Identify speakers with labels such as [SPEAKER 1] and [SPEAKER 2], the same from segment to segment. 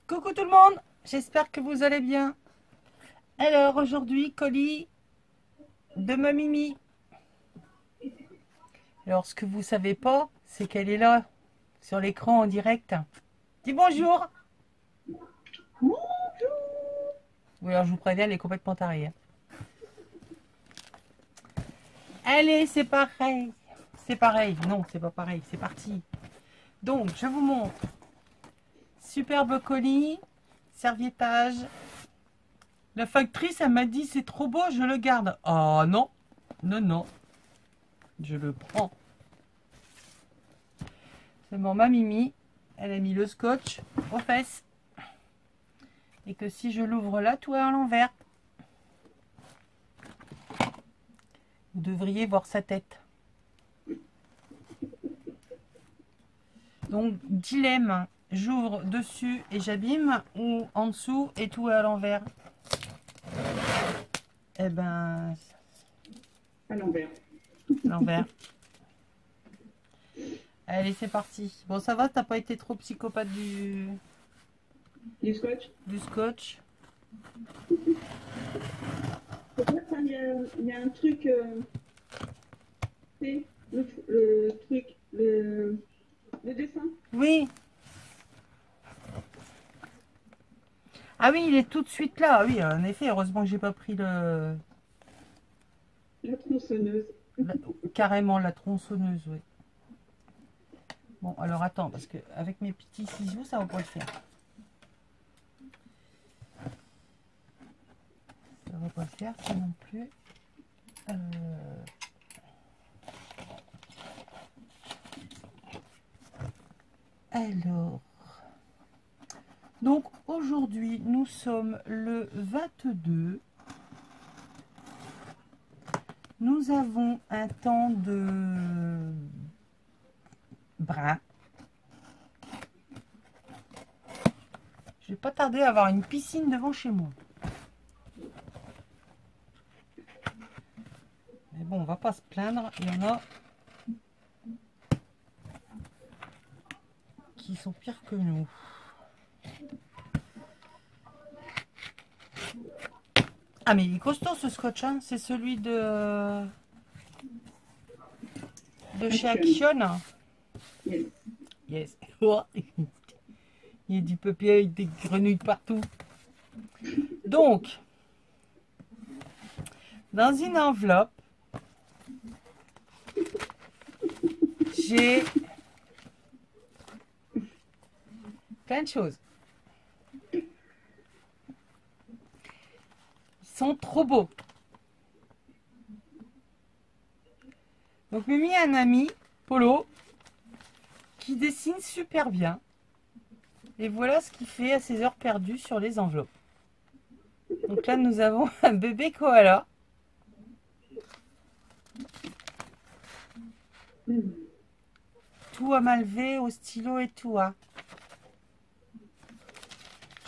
[SPEAKER 1] Coucou tout le monde, j'espère que vous allez bien. Alors aujourd'hui, colis de ma Mimi. Alors ce que vous savez pas, c'est qu'elle est là, sur l'écran en direct. Dis bonjour.
[SPEAKER 2] Bonjour.
[SPEAKER 1] Oui, alors je vous préviens, elle est complètement tarée. Allez, c'est pareil. C'est pareil. Non, c'est pas pareil, c'est parti. Donc, je vous montre. Superbe colis, serviettage. La factrice, elle m'a dit c'est trop beau, je le garde. Ah non, non, non, je le prends. C'est mon ma Mimi, elle a mis le scotch aux fesses. Et que si je l'ouvre là, tout est à l'envers. Vous devriez voir sa tête. Donc, dilemme. J'ouvre dessus et j'abîme ou en dessous et tout est à l'envers. Eh ben...
[SPEAKER 2] À l'envers.
[SPEAKER 1] L'envers. Allez, c'est parti. Bon, ça va, t'as pas été trop psychopathe du
[SPEAKER 2] Scotch.
[SPEAKER 1] Du scotch.
[SPEAKER 2] Il y a un truc... c'est le truc... Le dessin.
[SPEAKER 1] Oui. Ah oui, il est tout de suite là. Oui, en effet, heureusement que j'ai pas pris
[SPEAKER 2] La tronçonneuse.
[SPEAKER 1] carrément la tronçonneuse, oui. Bon, alors attends, parce que avec mes petits ciseaux, ça va pas le faire. Ça va pas le faire, ça non plus. Alors, donc aujourd'hui, nous sommes le 22. Nous avons un temps de brun. Je vais pas tarder à avoir une piscine devant chez moi. Mais bon, on va pas se plaindre. Il y en a qui sont pires que nous. Ah mais il est costaud ce scotch, hein. C'est celui de chez Action.
[SPEAKER 2] Yes.
[SPEAKER 1] Yes. Oh. Il y a du papier avec des grenouilles partout. Donc, dans une enveloppe, j'ai plein de choses. Ils sont trop beaux. Donc, Mimi a un ami, Polo, qui dessine super bien. Et voilà ce qu'il fait à ses heures perdues sur les enveloppes. Donc là, nous avons un bébé koala. Tout à main levée, au stylo et tout. Hein.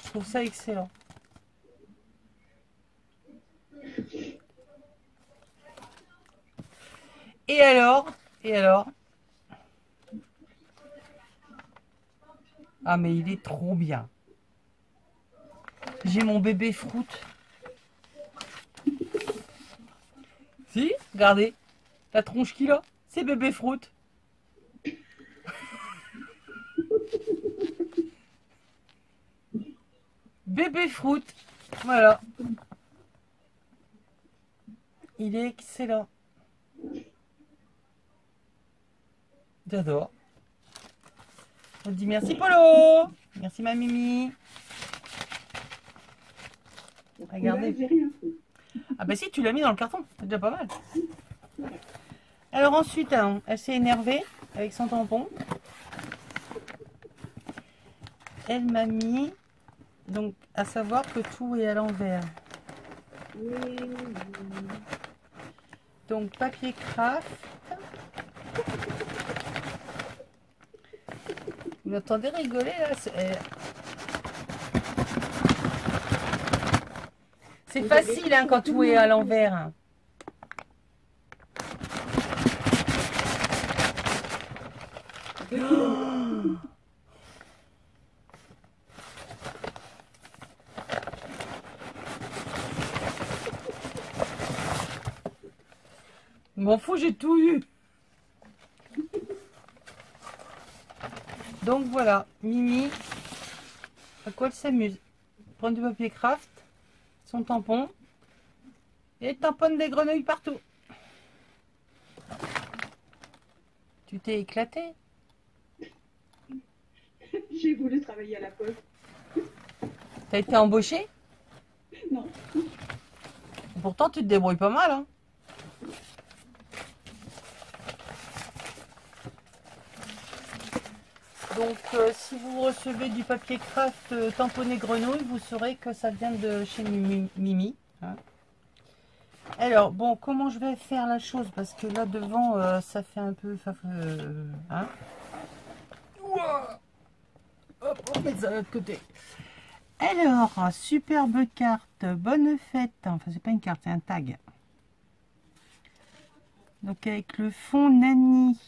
[SPEAKER 1] Je trouve ça excellent. Et alors? Ah mais il est trop bien. J'ai mon bébé Fruit. Si, regardez. La tronche qu'il a, c'est bébé Fruit. Bébé Fruit. Voilà. Il est excellent. J'adore. On dit merci Polo. Merci ma Mimi. Regardez. Ah bah si, tu l'as mis dans le carton, c'est déjà pas mal. Alors ensuite, hein, elle s'est énervée avec son tampon. Elle m'a mis, donc à savoir que tout est à l'envers. Donc papier craft. Vous m'entendez rigoler là? C'est facile hein, quand tout est à l'envers. Hein. Oh, je m'en fous, j'ai tout eu. Donc voilà, Mimi, à quoi elle s'amuse? Prendre du papier craft, son tampon, et tamponne des grenouilles partout. Tu t'es éclaté?
[SPEAKER 2] J'ai voulu travailler à la poste.
[SPEAKER 1] T'as été embauché?
[SPEAKER 2] Non.
[SPEAKER 1] Pourtant, tu te débrouilles pas mal. Hein. Donc, si vous recevez du papier craft tamponné grenouille, vous saurez que ça vient de chez Mimi. Hein. Alors, bon, comment je vais faire la chose? Parce que là, devant, ça fait un peu... hein. Hop, on met ça de l'autre côté. Alors, superbe carte, bonne fête. Enfin, c'est pas une carte, c'est un tag. Donc, avec le fond Nani.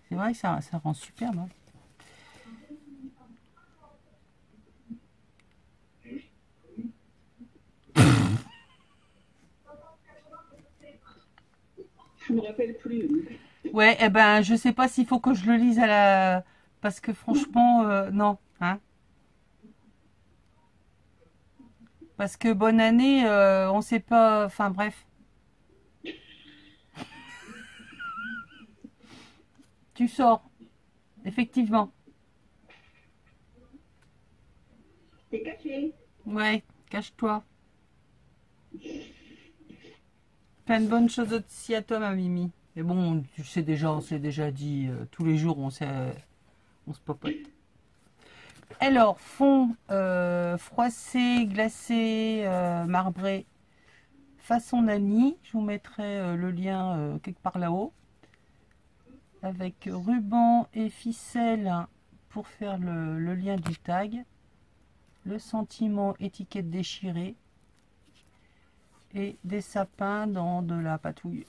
[SPEAKER 1] C'est vrai que ça rend superbe. Hein.
[SPEAKER 2] Je me rappelle plus.
[SPEAKER 1] Ouais, eh ben, je sais pas s'il faut que je le lise à la... Parce que franchement, non. Hein. Parce que bonne année, on sait pas... Enfin, bref. Tu sors. Effectivement.
[SPEAKER 2] T'es caché.
[SPEAKER 1] Ouais, cache-toi. Plein de bonnes choses aussi à toi, ma Mimi. Mais bon, tu sais déjà, on s'est déjà dit, tous les jours, on se popote. Alors, fond froissé, glacé, marbré, façon Nani. Je vous mettrai le lien quelque part là-haut. Avec ruban et ficelle pour faire le lien du tag. Le sentiment étiquette déchirée. Et des sapins dans de la patouille.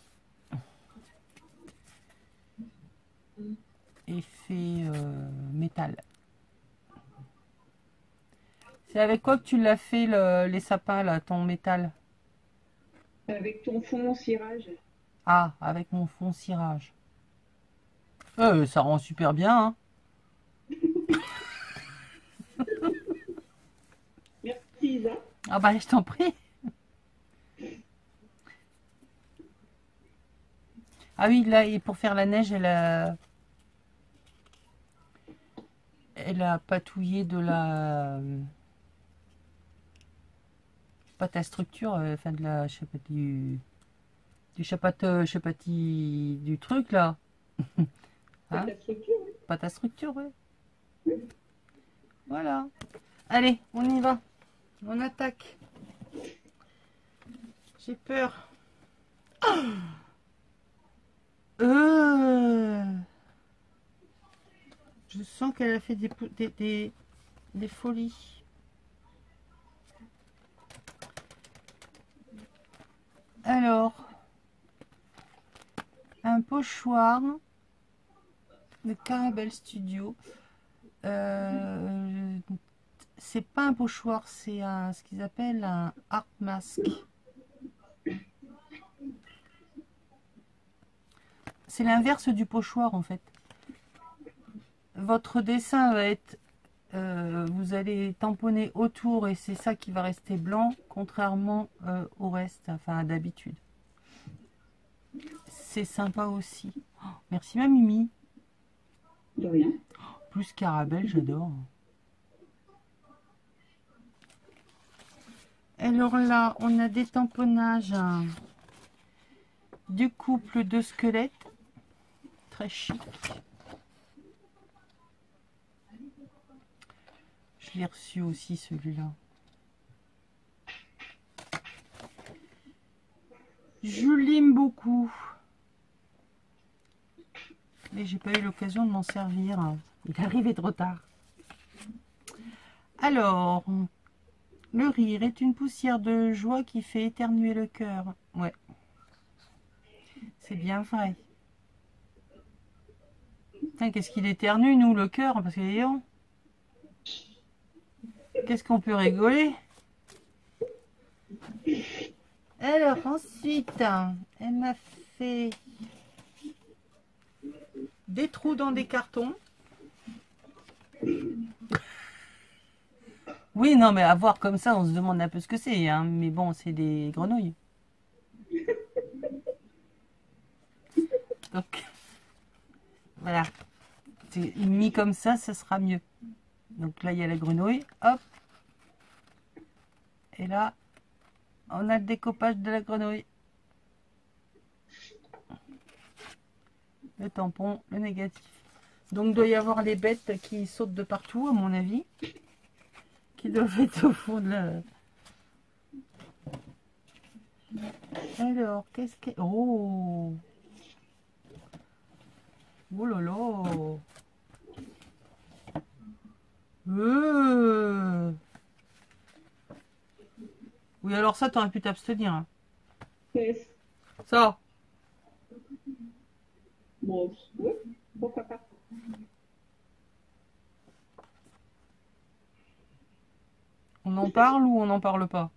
[SPEAKER 1] Effet métal. C'est avec quoi que tu l'as fait les sapins là, ton métal?
[SPEAKER 2] Avec ton fond cirage.
[SPEAKER 1] Ah, avec mon fond cirage. Ça rend super bien. Hein.
[SPEAKER 2] Merci Isa.
[SPEAKER 1] Ah bah je t'en prie. Ah oui, là, et pour faire la neige, elle a patouillé de la pâte à structure, enfin de la, je sais pas, du chapati du truc là. Hein?
[SPEAKER 2] Ta structure.
[SPEAKER 1] Pâte à structure, ouais. Voilà. Allez, on y va. On attaque. J'ai peur. Euh, Je sens qu'elle a fait des folies. Alors, un pochoir de Carabel Studio. C'est pas un pochoir, c'est ce qu'ils appellent un art mask. C'est l'inverse du pochoir en fait. Votre dessin va être, vous allez tamponner autour et c'est ça qui va rester blanc, contrairement au reste, enfin d'habitude. C'est sympa aussi. Oh, merci ma Mimi.
[SPEAKER 2] De rien.
[SPEAKER 1] Plus Carabel, j'adore. Alors là, on a des tamponnages du couple de squelettes. Très chic. Je l'ai reçu aussi celui-là. Je l'aime beaucoup. Mais j'ai pas eu l'occasion de m'en servir. Il est arrivé trop tard. Alors, le rire est une poussière de joie qui fait éternuer le cœur. Ouais. C'est bien vrai. Putain, qu'est-ce qu'il éternue, nous, le cœur? Parce que, voyons, qu'est-ce qu'on peut rigoler? Alors, ensuite, elle m'a fait des trous dans des cartons. Oui, non, mais à voir comme ça, on se demande un peu ce que c'est, hein. Mais bon, c'est des grenouilles. Donc, voilà. Mis comme ça sera mieux. Donc là, il y a la grenouille. Hop. Et là, on a le découpage de la grenouille. Le tampon, le négatif. Donc, il doit y avoir les bêtes qui sautent de partout, à mon avis. Qui doivent être au fond de la... Alors, qu'est-ce que... Oh! Oh là là! Oui, alors ça, t'aurais pu t'abstenir. Hein.
[SPEAKER 2] Yes.
[SPEAKER 1] Ça.
[SPEAKER 2] Bon, oui, pourquoi pas.
[SPEAKER 1] On en parle ou on n'en parle pas?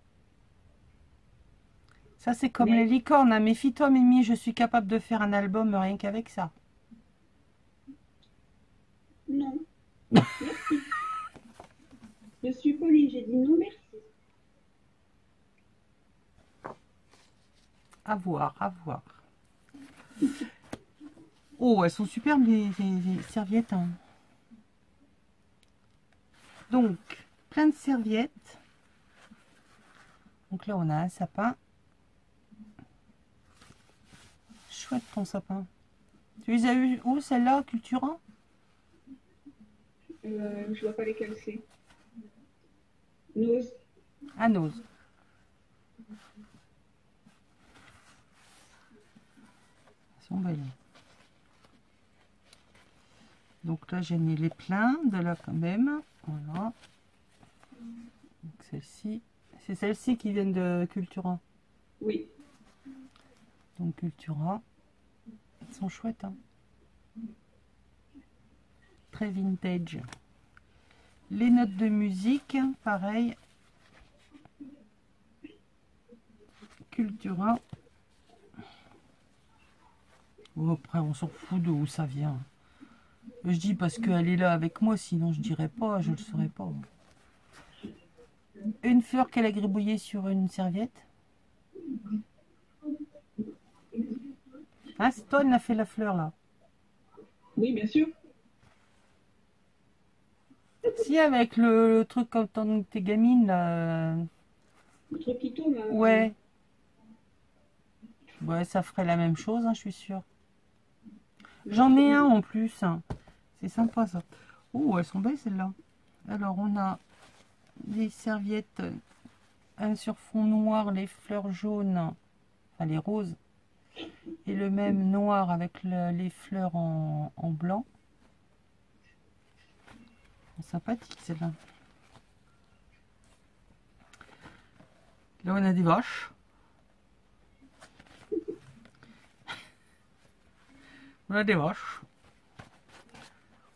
[SPEAKER 1] Ça, c'est comme
[SPEAKER 2] Mais...
[SPEAKER 1] les licornes. Hein. Méfie-toi, Mimi, je suis capable de faire un album rien qu'avec ça.
[SPEAKER 2] Non. Merci. Je suis polie, j'ai dit non merci.
[SPEAKER 1] À voir, à voir. Oh, elles sont superbes les serviettes. Hein. Donc, plein de serviettes. Donc là, on a un sapin. Chouette ton sapin. Tu les as eu où, celle-là, Cultura?
[SPEAKER 2] Je vois pas lesquels c'est. Nose.
[SPEAKER 1] À Nose. Elles sont belles. Donc là, j'ai mis les pleins de là quand même. Voilà. Donc celle-ci. C'est celle-ci qui viennent de Cultura.
[SPEAKER 2] Oui.
[SPEAKER 1] Donc Cultura. Elles sont chouettes. Hein. Très vintage. Les notes de musique, pareil. Cultura. Oh, après, on s'en fout de où ça vient. Je dis parce qu'elle est là avec moi, sinon je dirais pas, je le saurais pas. Une fleur qu'elle a gribouillée sur une serviette. Ah, c'est toi, elle a fait la fleur là.
[SPEAKER 2] Oui, bien sûr.
[SPEAKER 1] Si, avec le truc quand t'es gamine là.
[SPEAKER 2] Le truc qui tourne.
[SPEAKER 1] Ouais. Ouais, ça ferait la même chose, hein, je suis sûre. J'en ai un en plus. Hein. C'est sympa ça. Oh, elles sont belles celles-là. Alors, on a des serviettes. Un sur fond noir, les fleurs jaunes, enfin les roses. Et le même noir avec les fleurs en blanc. Sympathique celle-là. Là, on a des vaches. On a des vaches.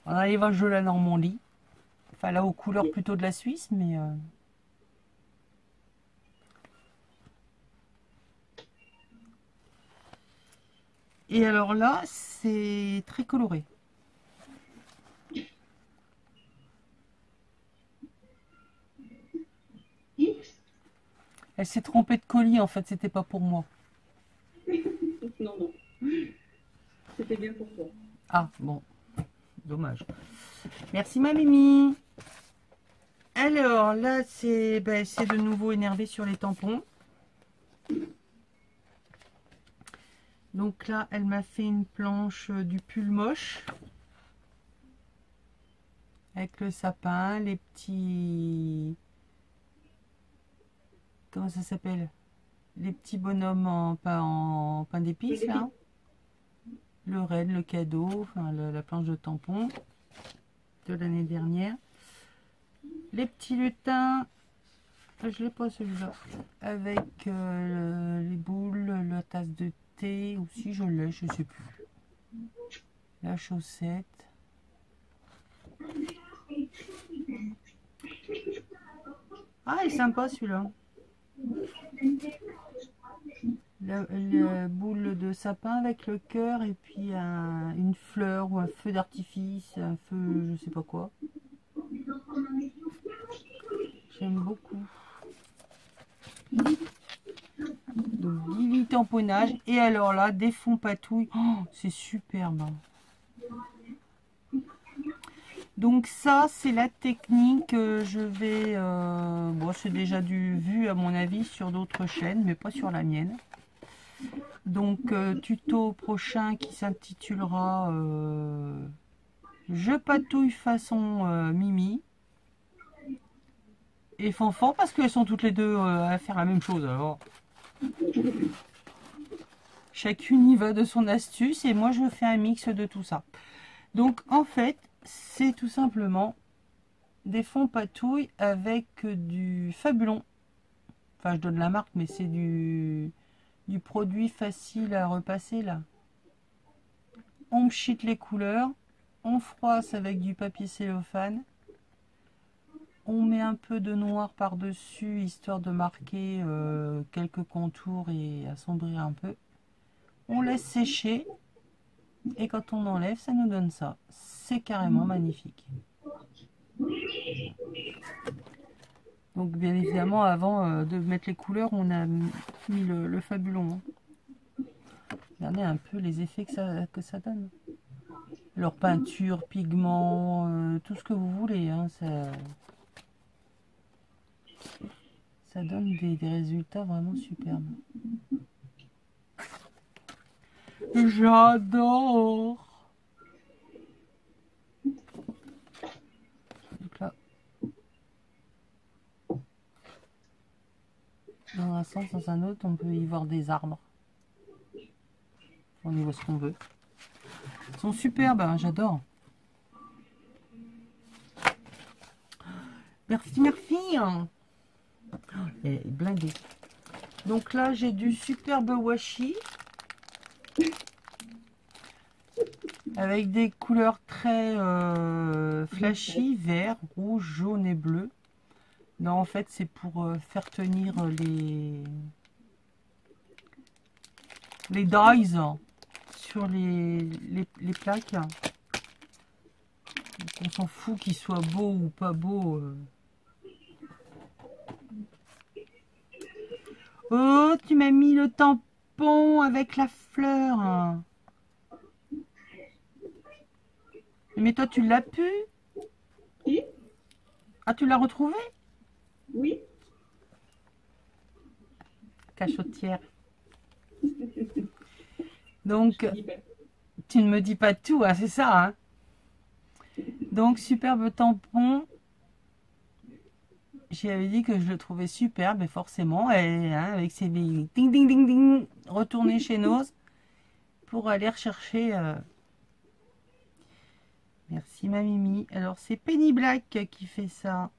[SPEAKER 1] On a les vaches de la Normandie. Enfin, là, aux couleurs plutôt de la Suisse, mais... Et alors là, c'est très coloré. Elle s'est trompée de colis, en fait, c'était pas pour moi.
[SPEAKER 2] Non, non. C'était bien pour toi.
[SPEAKER 1] Ah, bon. Dommage. Merci, ma Mimi. Alors là, c'est de nouveau énervé sur les tampons. Donc là, elle m'a fait une planche du pull moche. Avec le sapin, les petits... Comment ça s'appelle? Les petits bonhommes en pain d'épices, là. Le raid, le cadeau, enfin la planche de tampon de l'année dernière. Les petits lutins, je l'ai pas celui-là. Avec les boules, la tasse de thé, ou si je l'ai, je sais plus. La chaussette. Ah, il est sympa celui-là. La boule de sapin avec le cœur et puis une fleur ou un feu d'artifice, un feu je sais pas quoi. J'aime beaucoup. Donc Lily tamponnage. Et alors là, des fonds patouilles. Oh, c'est superbe. Donc ça, c'est la technique que je vais... bon, c'est déjà vu à mon avis sur d'autres chaînes, mais pas sur la mienne. Donc tuto prochain qui s'intitulera Je patouille façon Mimi et Fanfan, parce qu'elles sont toutes les deux à faire la même chose. Alors chacune y va de son astuce et moi je fais un mix de tout ça. Donc en fait c'est tout simplement des fonds patouilles avec du Fabulon. Enfin je donne la marque, mais c'est du produit facile à repasser là. On pchite les couleurs, on froisse avec du papier cellophane, on met un peu de noir par dessus histoire de marquer quelques contours et assombrir un peu. On laisse sécher et quand on enlève, ça nous donne ça. C'est carrément magnifique. Donc bien évidemment, avant de mettre les couleurs, on a mis le Fabulon. Regardez un peu les effets que ça donne. Alors peinture, pigments, tout ce que vous voulez, hein, ça donne des résultats vraiment superbes. J'adore. Donc là, dans un sens, dans un autre, on peut y voir des arbres. On y voit ce qu'on veut. Ils sont superbes, hein, j'adore. Merci, merci. Elle est blindée. Donc là, j'ai du superbe washi. Avec des couleurs très flashy, vert, rouge, jaune et bleu. Non, en fait, c'est pour faire tenir les dies sur les plaques. Donc, on s'en fout qu'il soit beau ou pas beau. Oh, tu m'as mis le tampon avec la fleur. Mais toi, tu l'as pu?
[SPEAKER 2] Oui.
[SPEAKER 1] Ah, tu l'as retrouvé?
[SPEAKER 2] Oui.
[SPEAKER 1] Cachotière. Donc, tu ne me dis pas tout, hein, c'est ça, hein? Donc, superbe tampon. J'avais dit que je le trouvais superbe, et forcément, elle, hein, avec ses ding ding ding ding, retourner chez Nose pour aller rechercher... Merci ma Mimi. Alors, c'est Penny Black qui fait ça.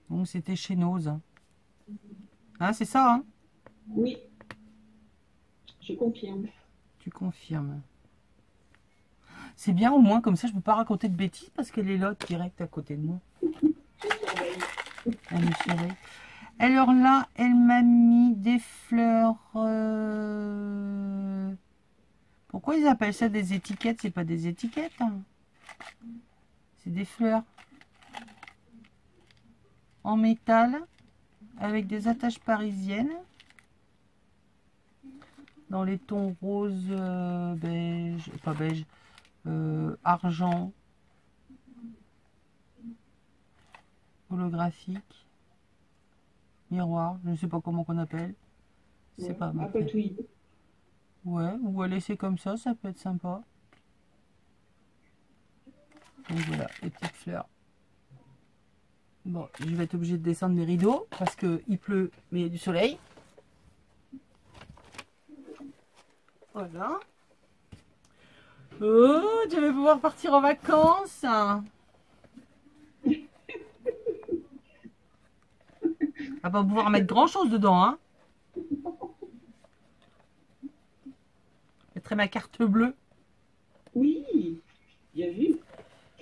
[SPEAKER 1] Donc, c'était chez Nose. Hein, c'est ça, hein?
[SPEAKER 2] Oui. Je confirme.
[SPEAKER 1] Tu confirmes. C'est bien au moins, comme ça je peux pas raconter de bêtises parce qu'elle est là direct à côté de moi. Elle me surveille. Alors là, elle m'a mis des fleurs. Pourquoi ils appellent ça des étiquettes? C'est pas des étiquettes, hein. C'est des fleurs. En métal. Avec des attaches parisiennes. Dans les tons rose, beige, pas beige. argent holographique, miroir, je ne sais pas comment qu'on appelle. C'est
[SPEAKER 2] Ouais,
[SPEAKER 1] pas
[SPEAKER 2] à
[SPEAKER 1] mal.
[SPEAKER 2] patouiller.
[SPEAKER 1] Ouais, ou à laisser comme ça peut être sympa. Donc voilà, les petites fleurs. Bon, je vais être obligée de descendre mes rideaux parce qu'il pleut, mais il y a du soleil. Voilà. Oh, je vais pouvoir partir en vacances. On va pas pouvoir mettre grand chose dedans, hein. Je mettrai ma carte bleue.
[SPEAKER 2] Oui, bien vu.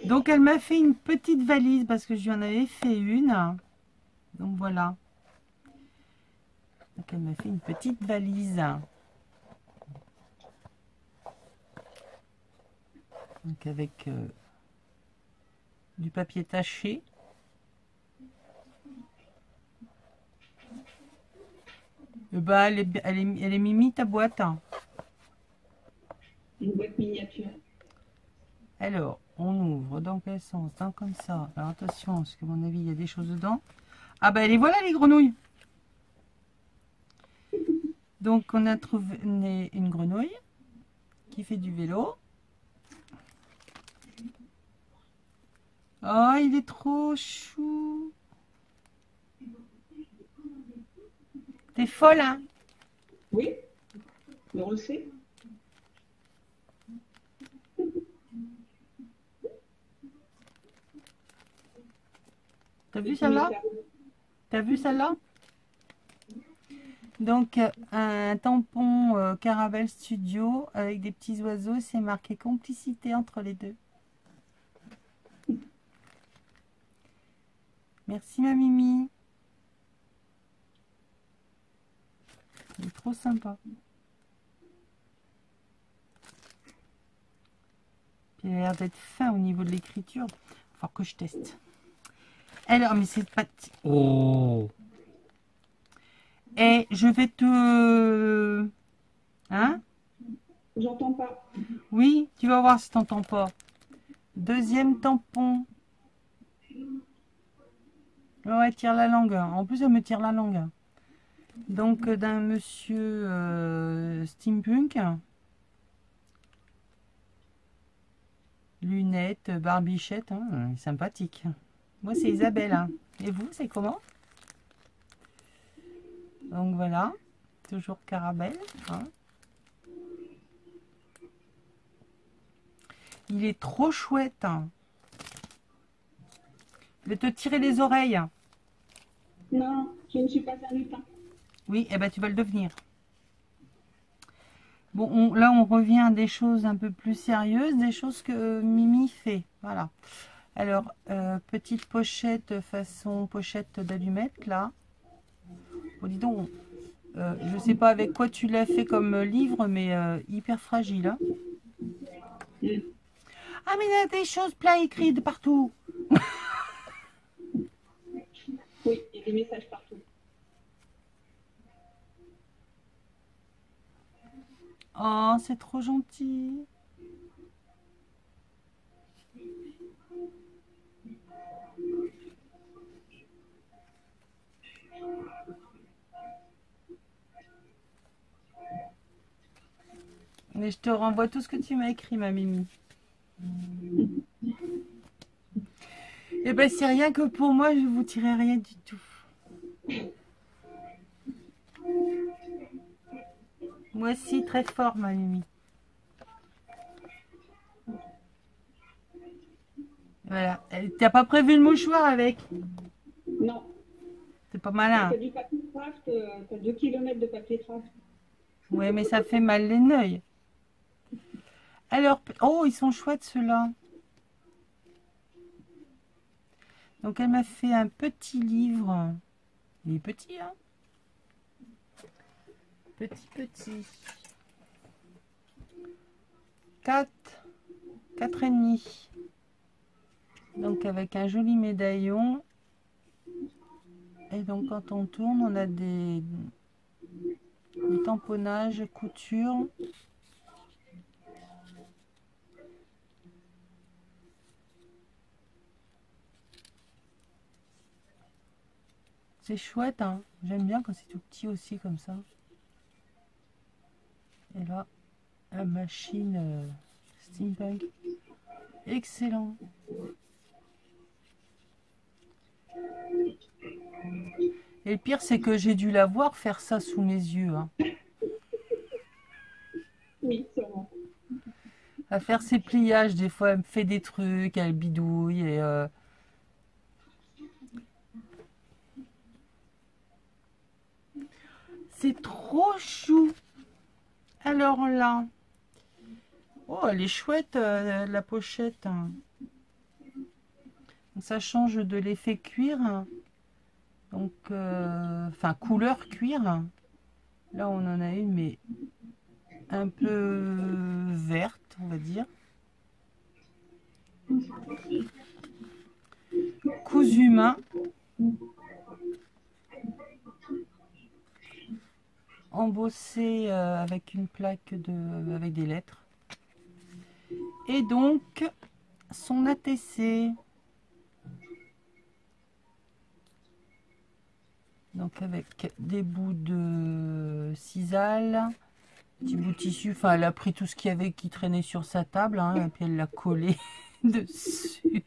[SPEAKER 1] Donc elle m'a fait une petite valise parce que je lui en avais fait une. Donc voilà. Donc elle m'a fait une petite valise. Donc avec du papier taché. Et bah elle est mimi ta boîte.
[SPEAKER 2] Une boîte miniature.
[SPEAKER 1] Alors, on ouvre dans quel sens? Dans comme ça. Alors attention, parce qu'à mon avis, il y a des choses dedans. Ah bah les voilà les grenouilles. Donc on a trouvé une grenouille qui fait du vélo. Oh, il est trop chou. T'es folle, hein?
[SPEAKER 2] Oui, mais on le sait.
[SPEAKER 1] T'as
[SPEAKER 2] Et
[SPEAKER 1] vu
[SPEAKER 2] tu mets
[SPEAKER 1] celle-là?
[SPEAKER 2] ça.
[SPEAKER 1] T'as vu celle-là? Donc un tampon Caravelle Studio avec des petits oiseaux, c'est marqué complicité entre les deux. Merci ma Mimi. Il est trop sympa. Puis il a l'air d'être fin au niveau de l'écriture. Il faut que je teste. Alors, mais c'est pas... Oh! Et je vais te... Hein?
[SPEAKER 2] J'entends pas.
[SPEAKER 1] Oui, tu vas voir si t'entends pas. Deuxième tampon. Ouais, tire la langue. En plus, elle me tire la langue. Donc, d'un monsieur steampunk. Lunettes, barbichette. Hein, sympathique. Moi, c'est Isabelle. Hein. Et vous, c'est comment? Donc, voilà. Toujours Caravelle. Hein. Il est trop chouette. Hein. Je vais te tirer les oreilles.
[SPEAKER 2] Non, je ne suis pas un lutin.
[SPEAKER 1] Oui, eh ben, tu vas le devenir. Bon, là, on revient à des choses un peu plus sérieuses, des choses que Mimi fait. Voilà. Alors, petite pochette façon pochette d'allumette, là. Bon, dis donc, je sais pas avec quoi tu l'as fait comme livre, mais hyper fragile. Hein.
[SPEAKER 2] Mm.
[SPEAKER 1] Ah, mais il y a des choses plein écrites de partout.
[SPEAKER 2] Oui, il y a des messages partout.
[SPEAKER 1] Oh, c'est trop gentil. Mais je te renvoie tout ce que tu m'as écrit, ma Mimi. Et ben, c'est rien que pour moi, je vous tirais rien du tout. Moi aussi, très fort, ma Mimi. Voilà. T'as pas prévu le mouchoir avec?
[SPEAKER 2] Non,
[SPEAKER 1] C'est pas malin.
[SPEAKER 2] t'as du papier craft, t'as 2 kilomètres de papier craft.
[SPEAKER 1] Ouais, mais ça fait mal les neuils. Alors, oh, ils sont chouettes ceux-là. Donc, elle m'a fait un petit livre. Il est petit, hein? Petit. 4, 4,5. Donc, avec un joli médaillon. Et donc, quand on tourne, on a des tamponnages, couture. C'est chouette, hein. J'aime bien quand c'est tout petit aussi comme ça. Et là, la machine steampunk. Excellent. Et le pire, c'est que j'ai dû la voir faire ça sous mes yeux. Hein.
[SPEAKER 2] Oui, sûrement.
[SPEAKER 1] À faire ses pliages, des fois, elle me fait des trucs, elle bidouille. Et c'est trop chou. Alors là. Oh, elle est chouette, la pochette. Hein. Ça change de l'effet cuir. Donc, enfin, couleur cuir. Là, on en a une, mais un peu verte, on va dire. Cousu main. Embossé avec une plaque avec des lettres. Et donc, son ATC. Donc avec des bouts de sisal, petit bout de tissu. Enfin, elle a pris tout ce qu'il y avait qui traînait sur sa table, hein, et puis elle l'a collé dessus.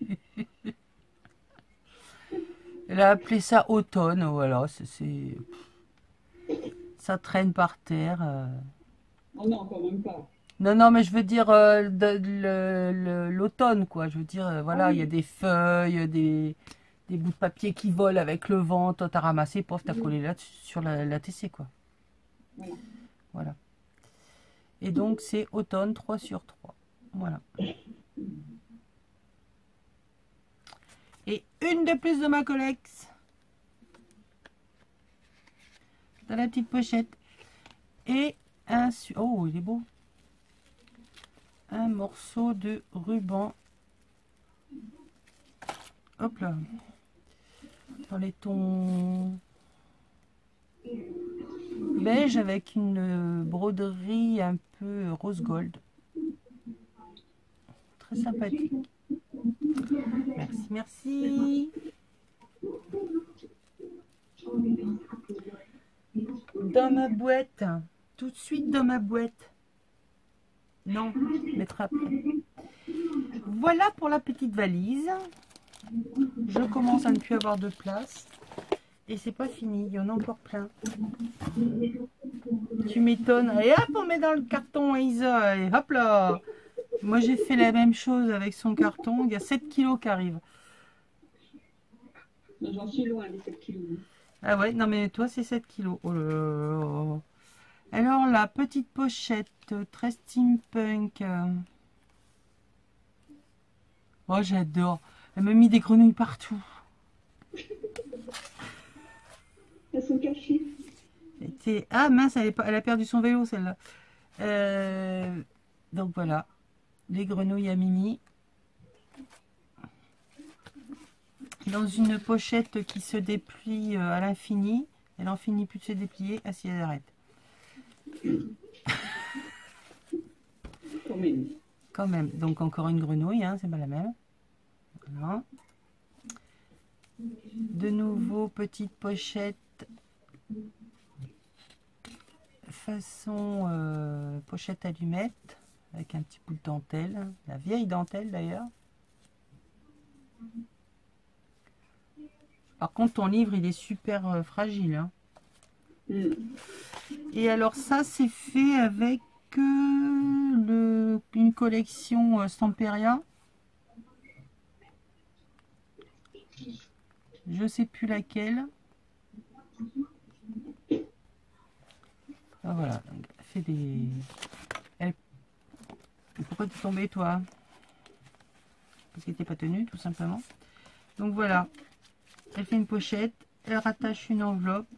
[SPEAKER 1] Elle a appelé ça automne, voilà. Ça traîne par terre.
[SPEAKER 2] Oh non, quand même pas.
[SPEAKER 1] Non, non, mais je veux dire l'automne, quoi. Je veux dire, voilà,
[SPEAKER 2] Ah
[SPEAKER 1] il
[SPEAKER 2] oui.
[SPEAKER 1] y a des feuilles, des bouts de papier qui volent avec le vent. Toi, t'as ramassé, pof, t'as collé là sur la TC, quoi.
[SPEAKER 2] Voilà.
[SPEAKER 1] Voilà. Et donc, c'est automne 3/3. Voilà. Et une de plus de ma collection. Dans la petite pochette. Et un... Oh, il est beau. Un morceau de ruban. Hop là. Dans les tons beige avec une broderie un peu rose gold. Très sympathique. Merci, merci. Dans ma boîte. Tout de suite dans ma boîte. Non, mettre après. Voilà pour la petite valise. Je commence à ne plus avoir de place. Et c'est pas fini, il y en a encore plein. Tu m'étonnes. Et hop, on met dans le carton Isa. Et hop là. Moi, j'ai fait la même chose avec son carton. Il y a 7 kilos qui arrivent.
[SPEAKER 2] J'en suis loin des 7 kilos.
[SPEAKER 1] Ah ouais, non mais toi, c'est 7 kilos. Oh là là. Alors, la petite pochette très steampunk. Oh, j'adore. Elle m'a mis des grenouilles partout.
[SPEAKER 2] Elles sont cachées.
[SPEAKER 1] Ah mince, elle a perdu son vélo, celle-là. Donc voilà, les grenouilles à Mimi. Dans une pochette qui se déplie à l'infini. Elle n'en finit plus de se déplier. Ah si, elle arrête.
[SPEAKER 2] Quand même.
[SPEAKER 1] Quand même. Donc encore une grenouille, hein, c'est pas la même. Voilà. De nouveau, petite pochette. Façon pochette allumette. Avec un petit bout de dentelle. La vieille dentelle d'ailleurs. Par contre, ton livre, il est super fragile. Hein. Et alors ça, c'est fait avec une collection Stamperia. Je sais plus laquelle. Ah, voilà. Donc, elle fait des... Pourquoi tu es tombé, toi? Parce qu'elle n'était pas tenue, tout simplement. Donc voilà. Elle fait une pochette. Elle rattache une enveloppe.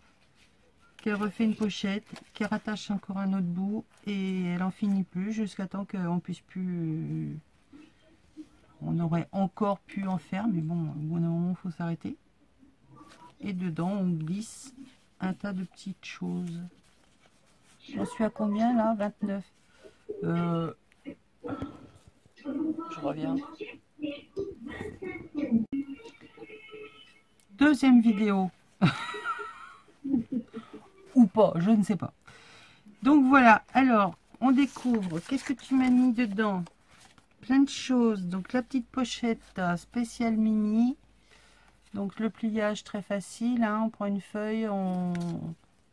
[SPEAKER 1] Qu'elle refait une pochette, qu'elle rattache encore un autre bout et elle en finit plus jusqu'à temps qu'on puisse plus. On aurait encore pu en faire, mais bon, au bout d'un moment, il faut s'arrêter. Et dedans, on glisse un tas de petites choses. J'en suis à combien là? 29. Je reviens. Deuxième vidéo. pas, je ne sais pas. Donc voilà, alors, on découvre. Qu'est-ce que tu m'as mis dedans? Plein de choses. Donc la petite pochette spéciale Mimi. Donc le pliage très facile, hein. On prend une feuille,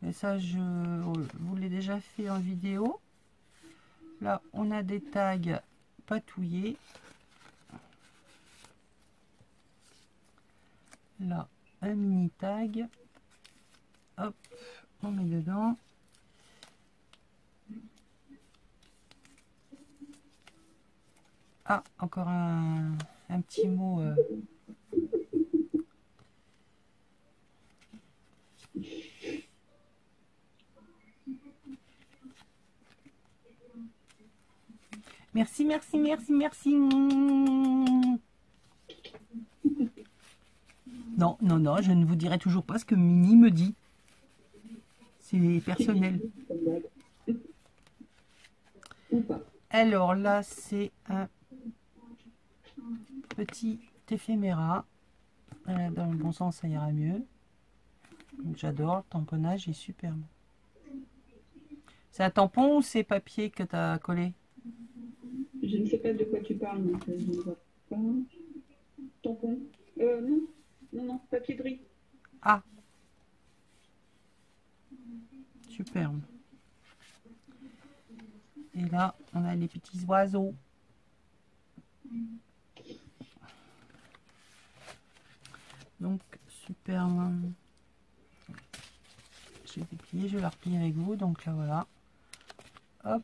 [SPEAKER 1] et ça je vous l'ai déjà fait en vidéo. Là on a des tags patouillés. Là un mini tag. Hop, on met dedans. Ah, encore un petit mot. Merci, merci, merci, merci. Non, non, non, je ne vous dirai toujours pas ce que Mimi me dit. C'est personnel. Alors là, c'est un petit éphéméra. Dans le bon sens, ça ira mieux. J'adore, le tamponnage est superbe. C'est un tampon ou c'est papier que tu as collé?
[SPEAKER 2] Je ne sais pas de quoi tu parles, donc je ne vois pas. Tampon. Non, non, non, papier de riz.
[SPEAKER 1] Ah, superbe. Et là, on a les petits oiseaux. Donc, superbe. Je vais déplier, je vais la replier avec vous. Donc là, voilà. Hop.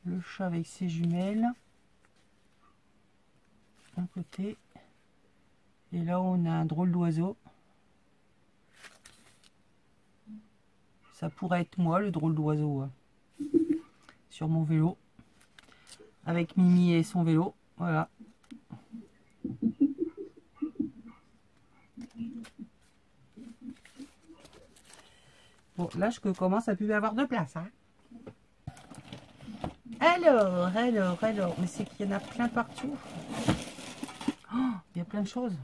[SPEAKER 1] Le chat avec ses jumelles. Un côté. Et là, on a un drôle d'oiseau. Ça pourrait être moi, le drôle d'oiseau. Sur mon vélo. Avec Mimi et son vélo. Voilà. Bon, là, je commence à plus avoir de place. Hein. Alors. Mais c'est qu'il y en a plein partout. Oh, il y a plein de choses.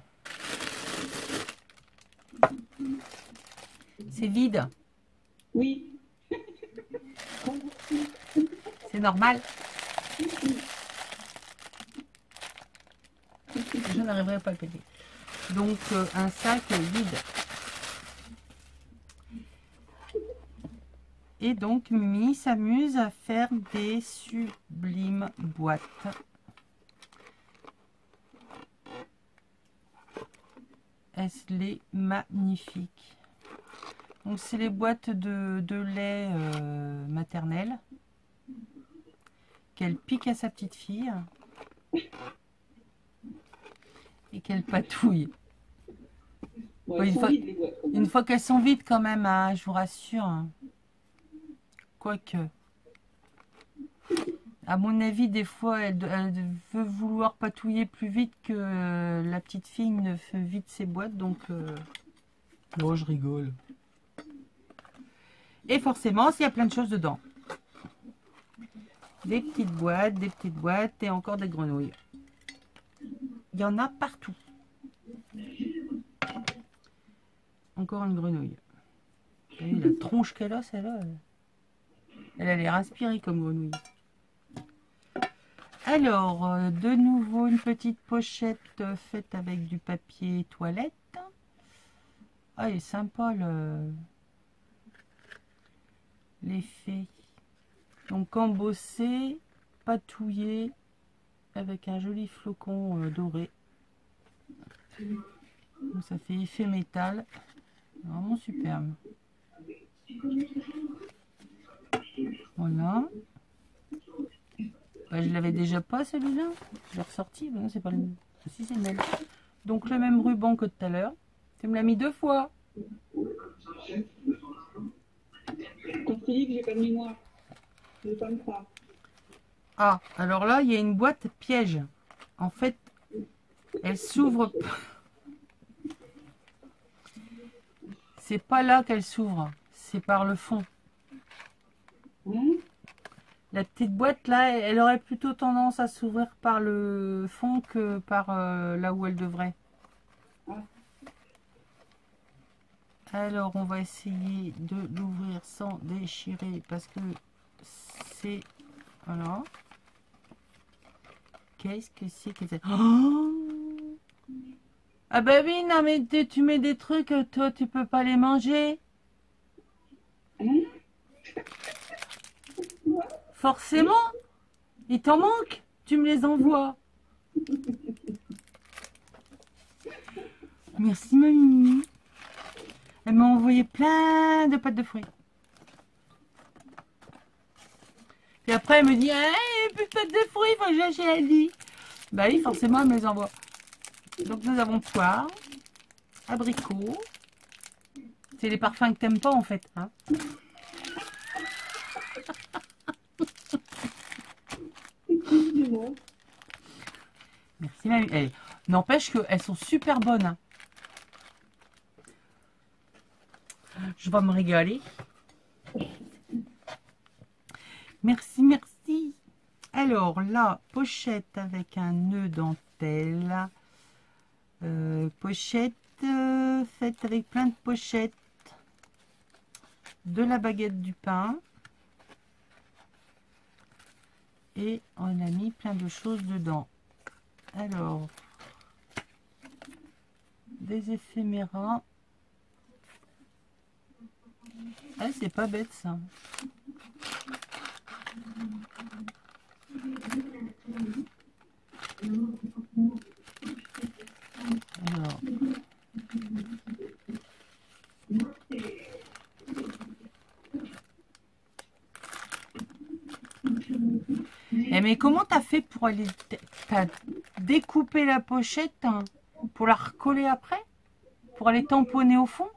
[SPEAKER 1] C'est vide.
[SPEAKER 2] Oui.
[SPEAKER 1] C'est normal. Je n'arriverai pas à le péter. Donc, un sac vide. Et donc, Mimi s'amuse à faire des sublimes boîtes. Est-ce les magnifiques? Donc, c'est les boîtes de lait maternel qu'elle pique à sa petite fille et qu'elle patouille.
[SPEAKER 2] Ouais,
[SPEAKER 1] une fois qu'elles sont vides quand même, hein, je vous rassure. Hein. Quoique, à mon avis, des fois, elle veut vouloir patouiller plus vite que la petite fille ne fait vide ses boîtes. Donc, bon, je rigole. Et forcément, il y a plein de choses dedans. Des petites boîtes et encore des grenouilles. Il y en a partout. Encore une grenouille. Vous voyez la tronche qu'elle a, celle-là. Elle a l'air inspirée comme grenouille. Alors, de nouveau, une petite pochette faite avec du papier toilette. Ah, il est sympa l'effet. Donc, embossé, patouillé, avec un joli flocon doré. Donc, ça fait effet métal. Vraiment superbe. Voilà. Bah, je l'avais déjà pas celui-là. Je l'ai ressorti. Bah, non, c'est pas le même. Si, c'est le même. Donc le même ruban que tout à l'heure. Tu me l'as mis 2 fois.
[SPEAKER 2] Quand je te dis que j'ai pas de mémoire, je ne vais pas me croire.
[SPEAKER 1] Ah, alors là, il y a une boîte piège. En fait, elle s'ouvre. C'est pas là qu'elle s'ouvre. C'est par le fond. La petite boîte là, elle aurait plutôt tendance à s'ouvrir par le fond que par là où elle devrait. Alors, on va essayer de l'ouvrir sans déchirer parce que c'est... Voilà. Qu'est-ce que c'est que ça? Oh, ah bah oui, non mais tu mets des trucs, toi tu peux pas les manger.
[SPEAKER 2] Hein?
[SPEAKER 1] Forcément, il t'en manque, tu me les envoies. Merci mamie. Elle m'a envoyé plein de pâtes de fruits. Et après elle me dit, ah, il n'y a plus de pâtes de fruits, il faut que j'achète, elle dit. Bah oui, forcément elle me les envoie. Donc nous avons poire, abricot. C'est les parfums que t'aimes pas en fait. Hein.
[SPEAKER 2] Excusez-moi.
[SPEAKER 1] Merci mamie. Eh, n'empêche qu'elles sont super bonnes. Hein. Je vais me régaler. Merci, merci. Alors, la pochette avec un nœud dentelle. Pochette faite avec plein de pochettes. De la baguette du pain. Et on a mis plein de choses dedans. Alors, des éphéméras. Ah, c'est pas bête ça. Alors. Eh mais comment t'as fait pour aller... T'as découpé la pochette hein, pour la recoller après? Pour aller tamponner au fond?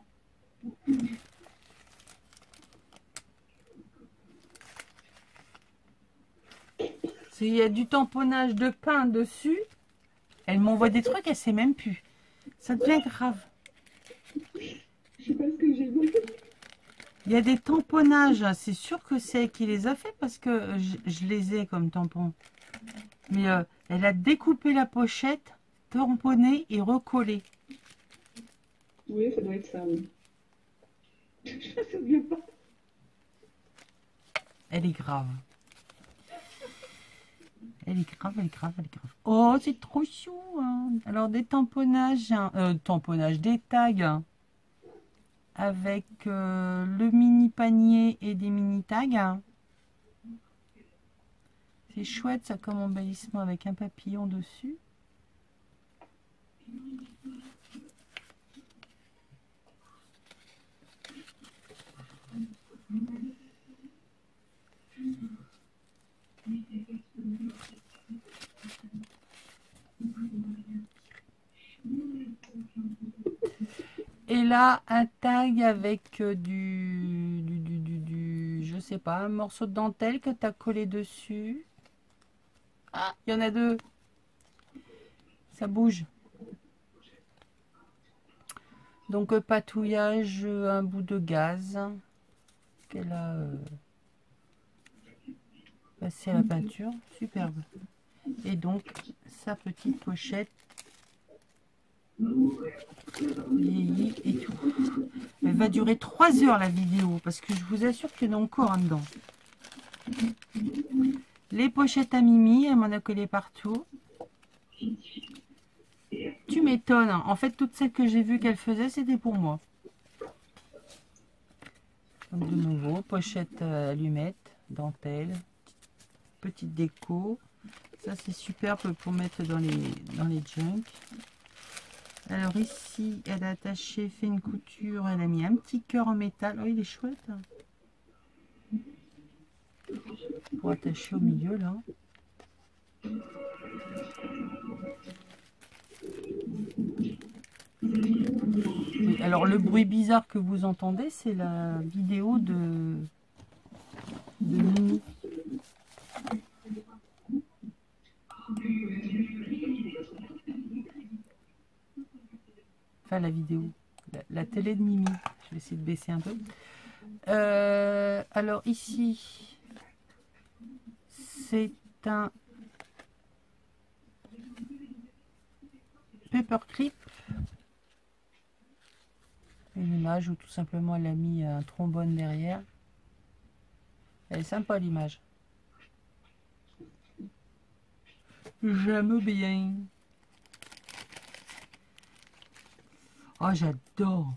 [SPEAKER 1] S'il y a du tamponnage de pain dessus, elle m'envoie des trucs, elle sait même plus. Ça devient grave.
[SPEAKER 2] Je sais pas ce que j'ai vu.
[SPEAKER 1] Il y a des tamponnages, c'est sûr que c'est elle qui les a fait parce que je les ai comme tampons. Mais elle a découpé la pochette, tamponné et recollé.
[SPEAKER 2] Oui, ça doit être ça, oui. Je me souviens pas.
[SPEAKER 1] Elle est grave. Elle est grave, elle est grave, elle est grave. Oh, c'est trop chou. Hein. Alors, des tamponnages, des tags hein, avec le mini panier et des mini tags. C'est chouette, ça, comme embellissement avec un papillon dessus. Et là, un tag avec je sais pas, un morceau de dentelle que tu as collé dessus. Ah, il y en a deux. Ça bouge. Donc, patouillage, un bout de gaz qu'elle a passé à la peinture. Superbe. Et donc, sa petite pochette vieillie et tout. Elle va durer 3 heures la vidéo parce que je vous assure qu'il y en a encore un dedans. Les pochettes à Mimi, elle m'en a collé partout. Tu m'étonnes. En fait, toutes celles que j'ai vues qu'elle faisait, c'était pour moi. Donc de nouveau, pochette allumette, dentelle, petite déco. Ça, c'est superbe pour mettre dans les junks. Alors ici, elle a attaché, fait une couture, elle a mis un petit cœur en métal. Oh, il est chouette. Hein. Pour attacher au milieu, là. Oui, alors le bruit bizarre que vous entendez, c'est la vidéo de Mimi. Enfin la vidéo, la télé de Mimi. Je vais essayer de baisser un peu. Alors ici, c'est un paperclip. une image ou tout simplement elle a mis un trombone derrière. Elle est sympa l'image. J'aime bien. Oh, j'adore.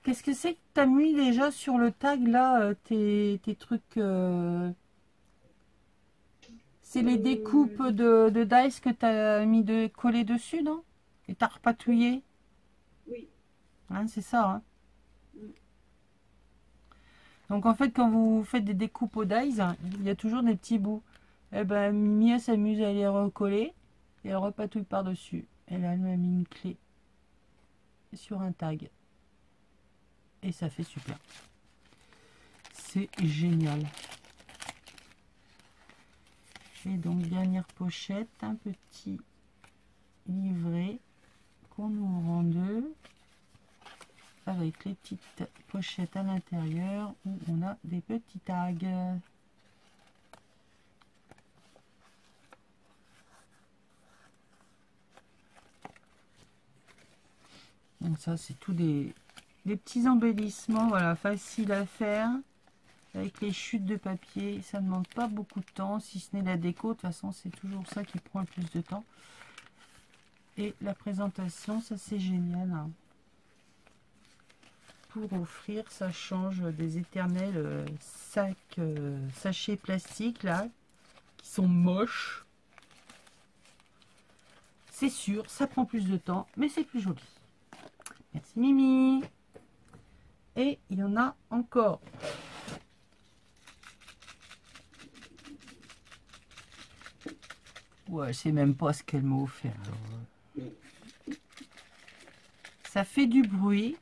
[SPEAKER 1] Qu'est-ce que c'est que tu as mis déjà sur le tag là, tes trucs c'est les découpes de dice que tu as mis de coller dessus, non? Et tu as repatouillé?
[SPEAKER 2] Oui.
[SPEAKER 1] Hein, c'est ça, hein? Donc en fait, quand vous faites des découpes au dice, il y a toujours des petits bouts. Eh ben, Mimi, elle s'amuse à les recoller et elle repatouille par-dessus. Et là, elle m'a mis une clé sur un tag. Et ça fait super. C'est génial. Et donc, dernière pochette, un petit livret qu'on ouvre en deux avec les petites pochettes à l'intérieur où on a des petits tags. Donc ça, c'est tout des petits embellissements, voilà, faciles à faire. Avec les chutes de papier, ça ne demande pas beaucoup de temps, si ce n'est la déco. De toute façon, c'est toujours ça qui prend le plus de temps. Et la présentation, ça c'est génial. Hein. Pour offrir, ça change des éternels sachets plastiques, là, qui sont moches. C'est sûr, ça prend plus de temps, mais c'est plus joli. Merci Mimi. Et il y en a encore. Ouais, je sais même pas ce qu'elle m'a offert. Alors. Ça fait du bruit.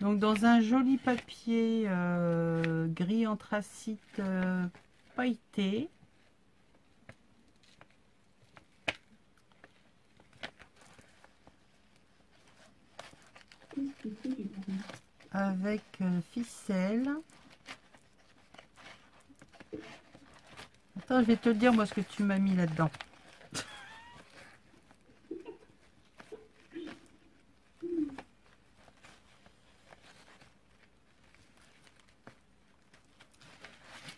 [SPEAKER 1] Donc dans un joli papier gris anthracite pailleté. Avec ficelle. Attends, je vais te dire moi ce que tu m'as mis là-dedans.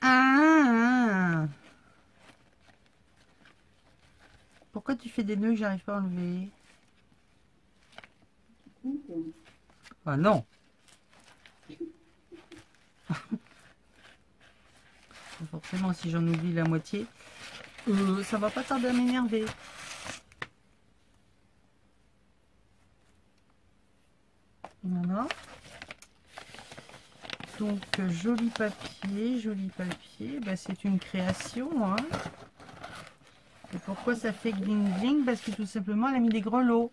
[SPEAKER 1] Ah, pourquoi tu fais des nœuds que j'arrive pas à enlever? Ah non. Forcément, si j'en oublie la moitié, ça va pas tarder à m'énerver. Voilà. Donc, joli papier, joli papier. Bah, c'est une création. Hein. Et pourquoi ça fait gling gling? Parce que tout simplement, elle a mis des grelots.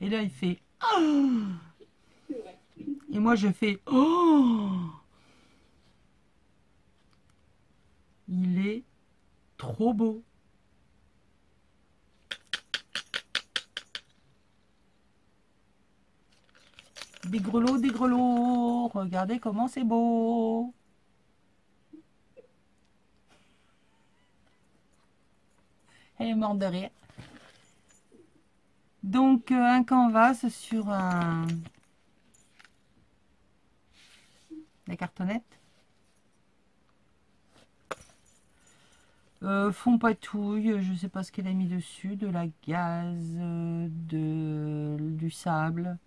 [SPEAKER 1] Et là, il fait... Oh, et moi, je fais... Oh, il est trop beau. Des grelots, regardez comment c'est beau. Elle est morte de rire. Donc, un canvas sur la cartonnette. Fond patouille, je ne sais pas ce qu'elle a mis dessus, de la gaze, du sable.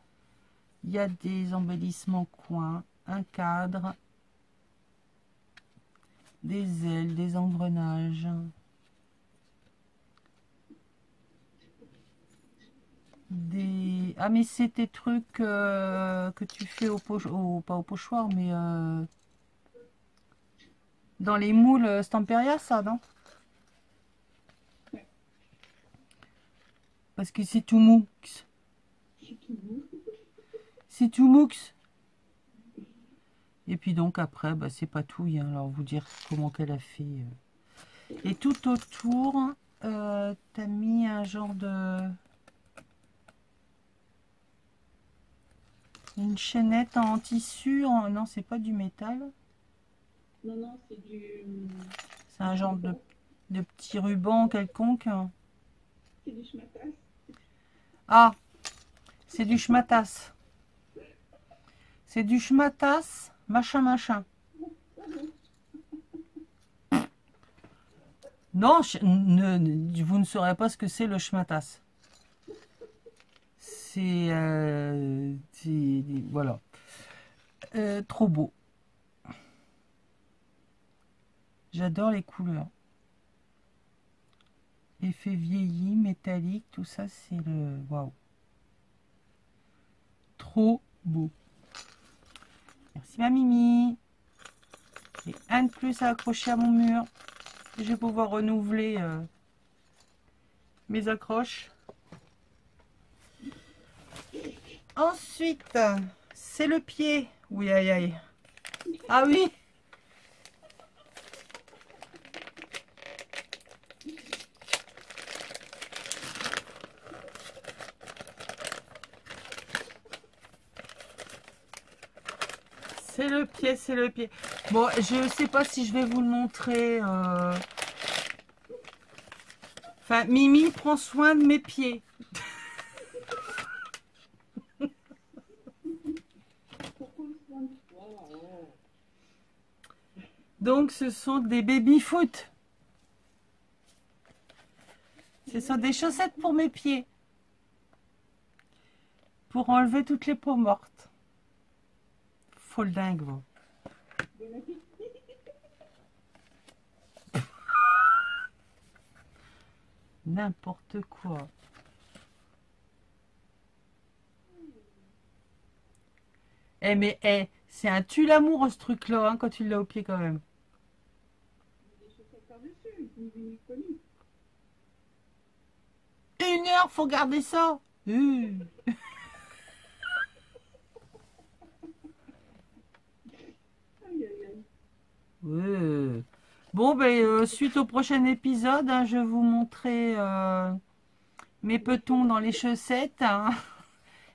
[SPEAKER 1] Il y a des embellissements coins, un cadre, des ailes, des engrenages. Ah mais c'est tes trucs que tu fais pas au pochoir, mais dans les moules Stamperia, ça, non? Parce que c'est tout mou. C'est tout mou. Et puis donc après, bah, c'est patouille. Hein, alors vous dire comment qu'elle a fait. Et tout autour, t'as mis un genre de... Une chaînette en tissu. Non, c'est pas du métal.
[SPEAKER 2] Non, non, c'est du...
[SPEAKER 1] C'est un genre de petit ruban quelconque.
[SPEAKER 2] C'est du schmatas.
[SPEAKER 1] Ah, c'est du schmatas. C'est du schmatas, machin, machin. Non, vous ne saurez pas ce que c'est le schmatas. C'est... voilà. Trop beau. J'adore les couleurs. Effet vieilli, métallique, tout ça, c'est le... Waouh. Trop beau. Merci ma Mimi. Et un de plus à accrocher à mon mur. Je vais pouvoir renouveler mes accroches. Ensuite, c'est le pied. Oui, aïe, aïe. Ah oui. C'est le pied, c'est le pied. Bon, je sais pas si je vais vous le montrer. Enfin, Mimi prend soin de mes pieds. Donc, ce sont des baby-foot. Ce sont des chaussettes pour mes pieds. Pour enlever toutes les peaux mortes. Folle dingue, bon. N'importe quoi. Eh mais c'est un tue l'amour ce truc-là, hein, quand tu l'as au pied quand même. Une heure, faut garder ça. Ouais. Bon, ben, suite au prochain épisode, hein, je vais vous montrer mes petons dans les chaussettes. Hein,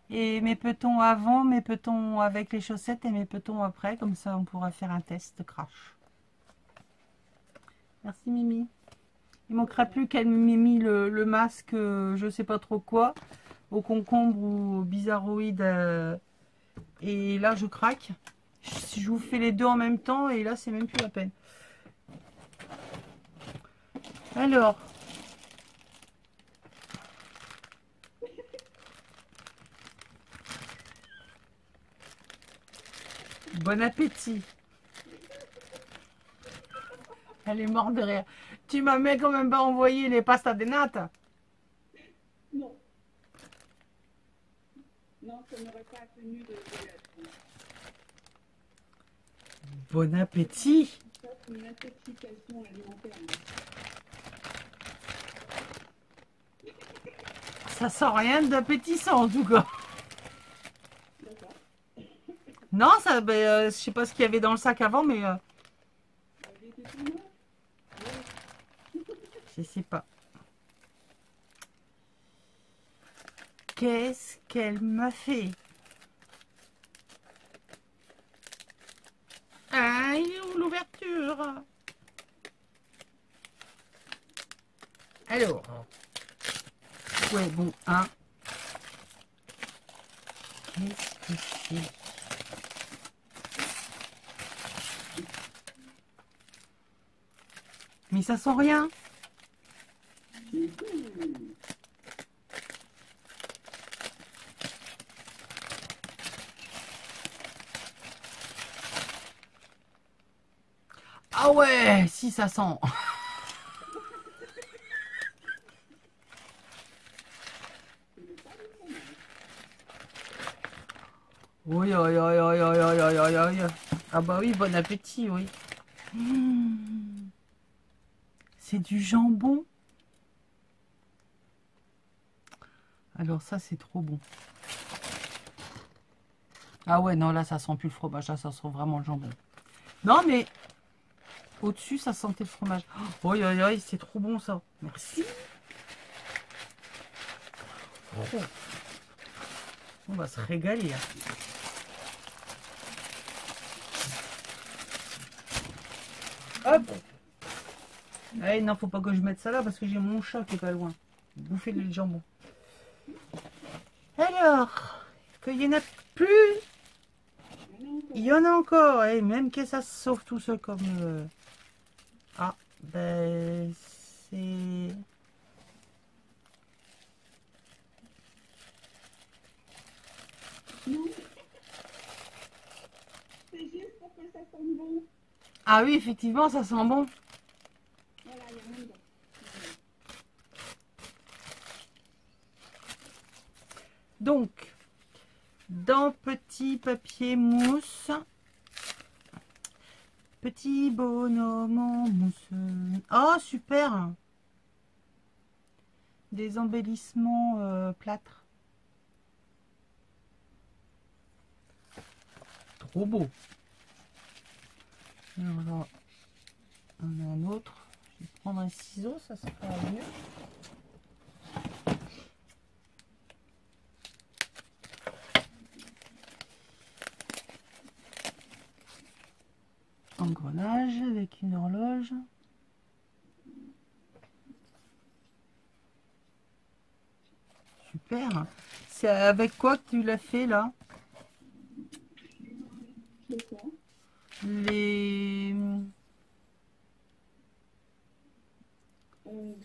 [SPEAKER 1] et mes petons avant, mes petons avec les chaussettes et mes petons après. Comme ça, on pourra faire un test crash. Merci Mimi. Il manquera plus qu'elle m'ait mis le masque, je sais pas trop quoi, au concombre ou au bizarroïde. Et là, je craque. Je vous fais les deux en même temps et là, c'est même plus la peine. Alors. Bon appétit. Elle est morte de rire. Tu m'as même quand même pas envoyé les pastas de nata.
[SPEAKER 2] Non. Non, ça n'aurait pas tenu de l'être.
[SPEAKER 1] Bon appétit.
[SPEAKER 2] Ça, c'est une intoxication alimentaire.
[SPEAKER 1] Ça sent rien d'appétissant en tout cas. Non, ça, je sais pas ce qu'il y avait dans le sac avant, mais je sais pas. Qu'est-ce qu'elle m'a fait? Ah, il est où l'ouverture? Alors, ouais, bon, hein. Qu'est-ce que c'est? Mais ça sent rien. Ah ouais, si ça sent. Oui, oui, oui, oui, oui, oui, oui. Ah bah oui, bon appétit, oui. C'est du jambon. Alors ça, c'est trop bon. Ah ouais, non, là, ça sent plus le fromage. Là, ça sent vraiment le jambon. Non, mais au-dessus, ça sentait le fromage. Oh, oui, oui, oui, c'est trop bon, ça. Merci. Oh. On va se régaler. Hein. Hop. Allez, non, faut pas que je mette ça là parce que j'ai mon chat qui est pas loin. Bouffer le jambon. Alors, qu'il y en a plus. Il y en a encore. Et même que ça se sauve tout seul comme... Ah, ben, c'est...
[SPEAKER 2] Non. C'est juste pour que ça sente bon.
[SPEAKER 1] Ah oui, effectivement, ça sent bon.
[SPEAKER 2] Voilà, il y a moins dedans.
[SPEAKER 1] Donc, dans petit papier mousse, petit bonhomme en mousse. Oh, super! Des embellissements plâtre. Trop beau. Alors là, on a un autre. Je vais prendre un ciseau, ça sera mieux. Engrenage avec une horloge. Super. C'est avec quoi que tu l'as fait là?
[SPEAKER 2] C'est quoi?
[SPEAKER 1] Les...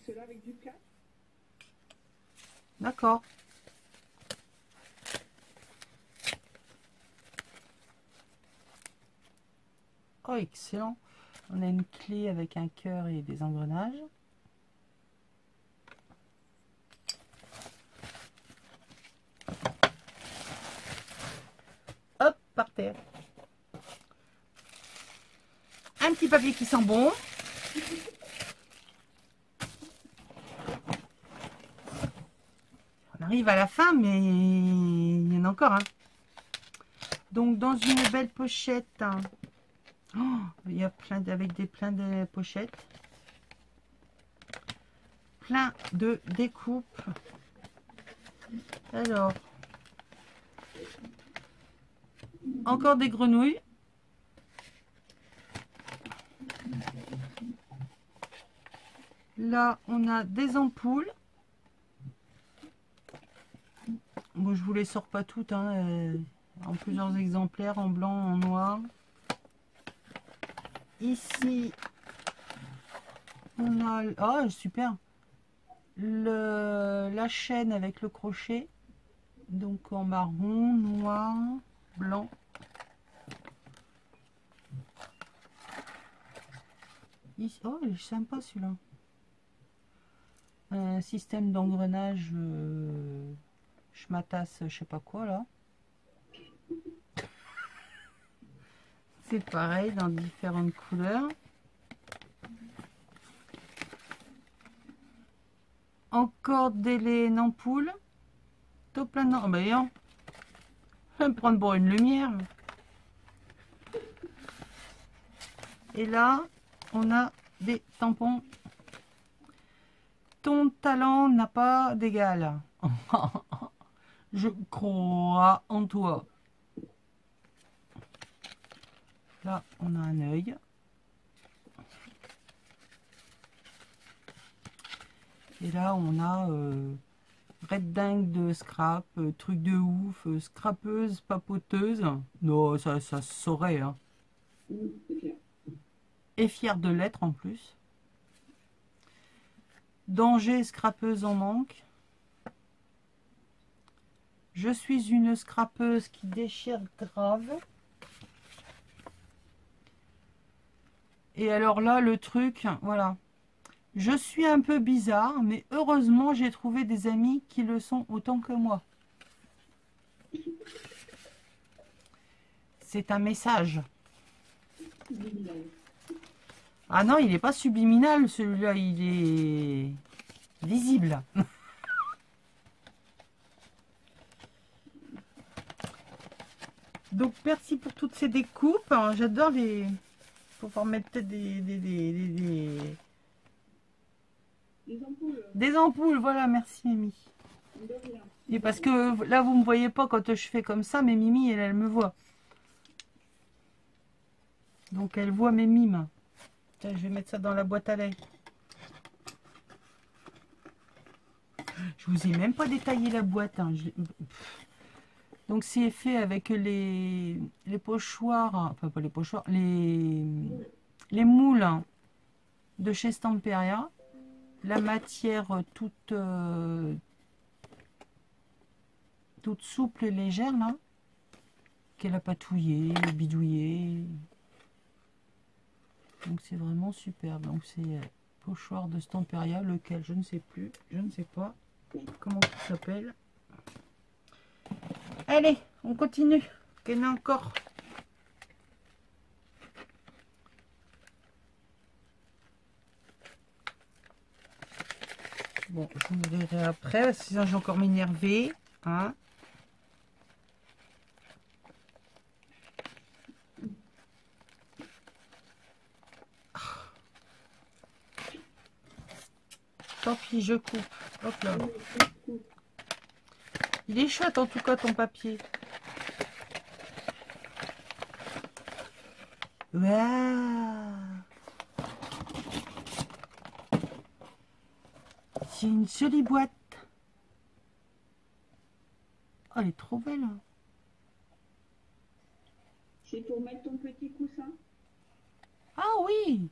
[SPEAKER 2] Ceux-là avec du plâtre.
[SPEAKER 1] D'accord. Oh, excellent. On a une clé avec un cœur et des engrenages. Hop, par terre. Un petit papier qui sent bon. On arrive à la fin, mais il y en a encore. Hein. Donc, dans une belle pochette. Hein. Oh, il y a plein plein de pochettes. Plein de découpes. Alors, encore des grenouilles. Là, on a des ampoules. Bon, je vous les sors pas toutes, hein, en plusieurs exemplaires, en blanc, en noir. Ici, on a... Oh, super! La chaîne avec le crochet. Donc en marron, noir, blanc. Ici, oh, il est sympa celui-là. Un système d'engrenage schmatas, je sais pas quoi là. C'est pareil dans différentes couleurs. Encore des laines ampoules. Tout plein de... Oh, ben non. Je vais me prendre pour une lumière. Et là, on a des tampons. Ton talent n'a pas d'égal. Je crois en toi. Là, on a un œil. Et là, on a red dingue de scrap, truc de ouf, scrapeuse, papoteuse. Non, ça se saurait. Hein.
[SPEAKER 2] C'est clair.
[SPEAKER 1] Et fière de l'être en plus. Danger, scrapeuse en manque. Je suis une scrapeuse qui déchire grave. Et alors là, le truc, voilà. Je suis un peu bizarre, mais heureusement, j'ai trouvé des amis qui le sont autant que moi. C'est un message.
[SPEAKER 2] Subliminal.
[SPEAKER 1] Ah non, il n'est pas subliminal, celui-là, il est visible. Donc, merci pour toutes ces découpes. J'adore les... Faut pouvoir mettre peut-être
[SPEAKER 2] Les ampoules.
[SPEAKER 1] des ampoules. Voilà, merci Mimi.
[SPEAKER 2] De rien.
[SPEAKER 1] Et parce que là, vous ne me voyez pas quand je fais comme ça, mais Mimi, elle me voit. Donc, elle voit mes mimes. Tiens, je vais mettre ça dans la boîte à lait. Je vous ai même pas détaillé la boîte. Hein. Donc c'est fait avec les pochoirs, enfin pas les pochoirs, les moules hein, de chez Stamperia. La matière toute souple et légère là, qu'elle a patouillé, bidouillé. Donc c'est vraiment super. Donc c'est pochoir de Stamperia, lequel je ne sais plus, je ne sais pas comment il s'appelle. Allez, on continue. Qu'elle a encore. Bon, je vous verrai après, sinon j'ai encore m'énerver. Hein. Tant pis, je coupe. Hop là. Il est chouette en tout cas ton papier. Waouh! C'est une jolie boîte. Oh, elle est trop belle.
[SPEAKER 2] C'est pour mettre ton petit coussin.
[SPEAKER 1] Ah oui!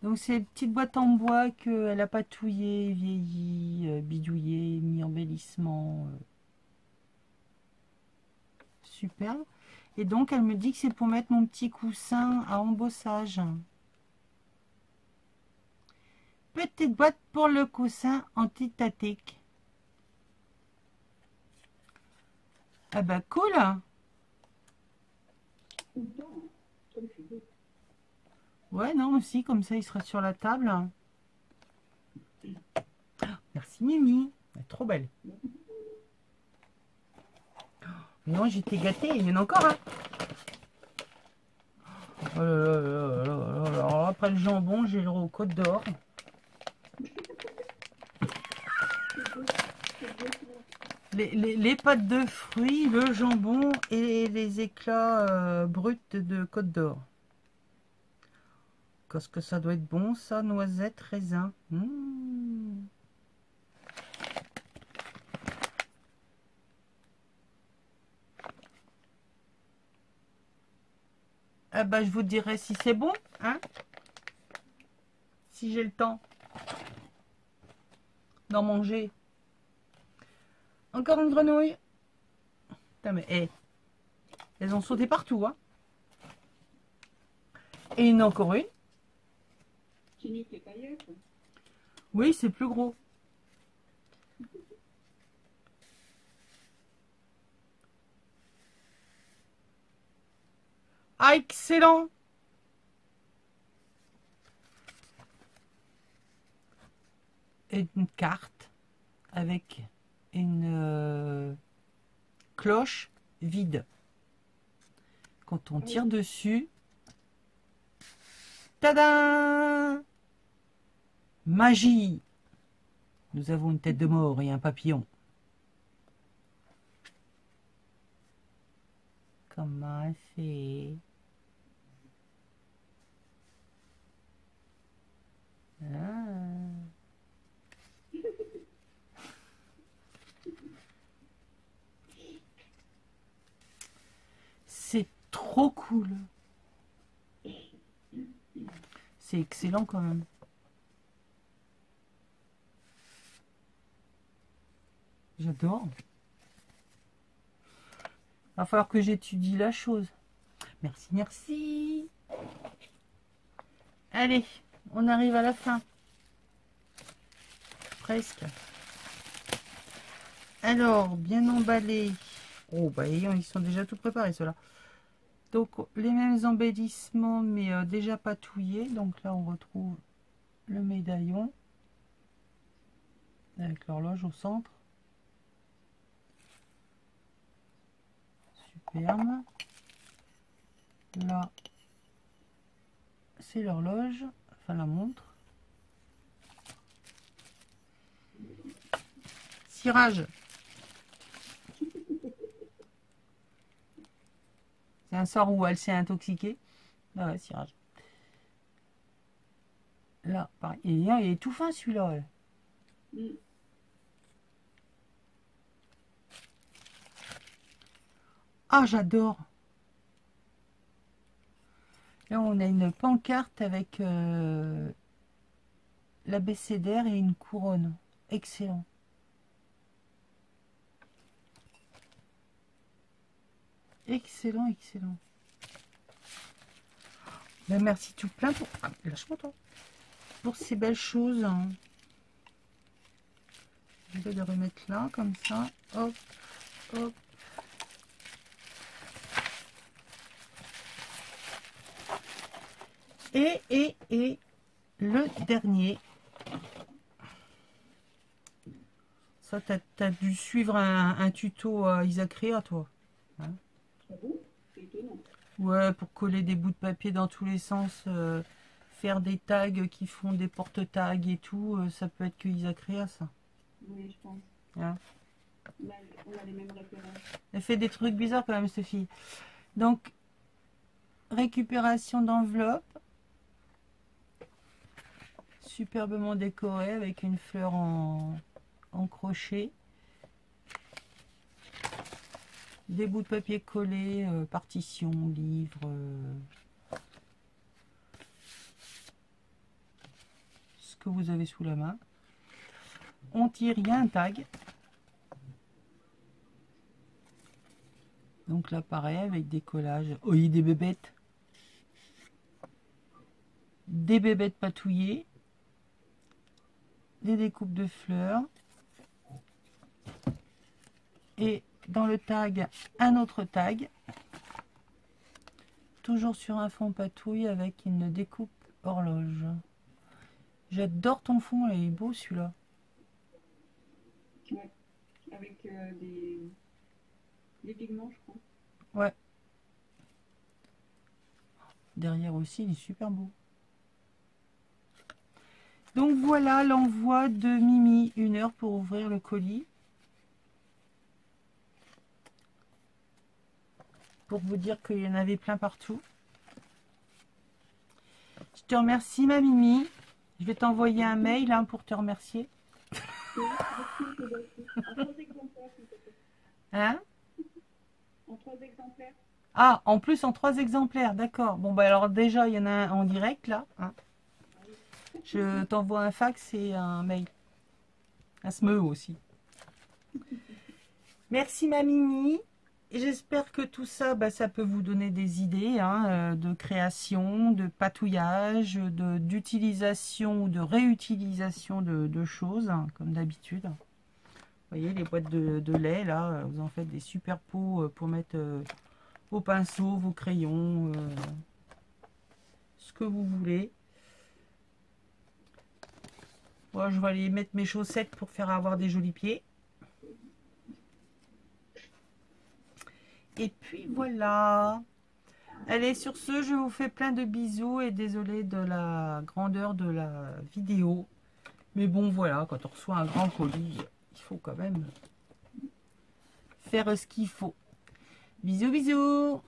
[SPEAKER 1] Donc c'est une petite boîte en bois qu'elle a patouillé, vieilli, bidouillé, mis embellissement. Super. Et donc elle me dit que c'est pour mettre mon petit coussin à embossage. Petite boîte pour le coussin anti-statique. Ah bah cool. Ouais, non, aussi, comme ça il sera sur la table. Merci Mimi. Elle est trop belle. Non, j'étais gâtée, il y en a encore un. Oh là là là là là là. Alors, après le jambon, j'ai le Côte d'Or. Les pâtes de fruits, le jambon et les éclats bruts de Côte d'Or. Qu'est-ce que ça doit être bon, ça, noisette, raisin. Ah bah, je vous dirai si c'est bon, hein, si j'ai le temps d'en manger. Encore une grenouille. Putain, mais hey, elles ont sauté partout, hein. Et il y en a encore une.
[SPEAKER 2] C'est mieux que les paillettes.
[SPEAKER 1] Oui, c'est plus gros. Ah, excellent! Et une carte avec une cloche vide. Quand on tire dessus, tada! Magie! Nous avons une tête de mort et un papillon. Comment c'est? Ah. C'est trop cool. C'est excellent quand même. J'adore. Va falloir que j'étudie la chose. Merci, merci. Allez, on arrive à la fin. Presque. Alors, bien emballés. Oh, bah, ils sont déjà tout préparés, ceux-là. Donc, les mêmes embellissements, mais déjà patouillés. Donc là, on retrouve le médaillon. Avec l'horloge au centre. Superbe. Là, c'est l'horloge. Enfin, la montre. Cirage. C'est un sort où elle s'est intoxiquée. Ah ouais, cirage. Là, pareil. Il est tout fin celui-là. Ouais.
[SPEAKER 2] Mm.
[SPEAKER 1] Ah, j'adore. Là, on a une pancarte avec l'abécédaire et une couronne. Excellent. Excellent, excellent. Ben, merci tout plein pour... Ah, lâche-moi toi. Pour ces belles choses. Hein. Je vais les remettre là, comme ça. Hop, hop. Et le dernier. Ça, t'as dû suivre un tuto à Isacréa, toi. Hein?
[SPEAKER 2] Ah bon? C'est étonnant.
[SPEAKER 1] Ouais, pour coller des bouts de papier dans tous les sens, faire des tags qui font des porte-tags et tout, ça peut être que Isacréa, ça.
[SPEAKER 2] Oui, je pense.
[SPEAKER 1] Hein?
[SPEAKER 2] On a les mêmes références.
[SPEAKER 1] Elle fait des trucs bizarres quand même, cette fille. Donc, récupération d'enveloppe. Superbement décorée avec une fleur en crochet. Des bouts de papier collés, partition, livre. Ce que vous avez sous la main. On tire, il y a un tag. Donc là, pareil, avec des collages. Oh, il y a des bébêtes. Des bébêtes patouillées. Des découpes de fleurs. Et dans le tag, un autre tag. Toujours sur un fond patouille avec une découpe horloge. J'adore ton fond, il est beau celui-là.
[SPEAKER 2] Ouais, avec des pigments, je crois.
[SPEAKER 1] Ouais. Derrière aussi, il est super beau. Donc voilà l'envoi de Mimi, 1 heure pour ouvrir le colis. Pour vous dire qu'il y en avait plein partout. Je te remercie ma Mimi. Je vais t'envoyer un mail hein, pour te remercier.
[SPEAKER 2] Oui, merci, c'est gentil. En 3 exemplaires, s'il te plaît.
[SPEAKER 1] Hein?
[SPEAKER 2] En 3 exemplaires.
[SPEAKER 1] Ah, en plus en 3 exemplaires, d'accord. Bon bah alors déjà il y en a un en direct là. Hein. Je t'envoie un fax et un mail. Un SME aussi. Merci ma Mimi. J'espère que tout ça, bah, ça peut vous donner des idées hein, de création, de patouillage, d'utilisation ou de réutilisation de choses, hein, comme d'habitude. Vous voyez, les boîtes de lait, là, vous en faites des super pots pour mettre vos pinceaux, vos crayons, ce que vous voulez. Moi, je vais aller mettre mes chaussettes pour faire avoir des jolis pieds. Et puis voilà. Allez, sur ce, je vous fais plein de bisous et désolé de la grandeur de la vidéo. Mais bon, voilà, quand on reçoit un grand colis, il faut quand même faire ce qu'il faut. Bisous, bisous.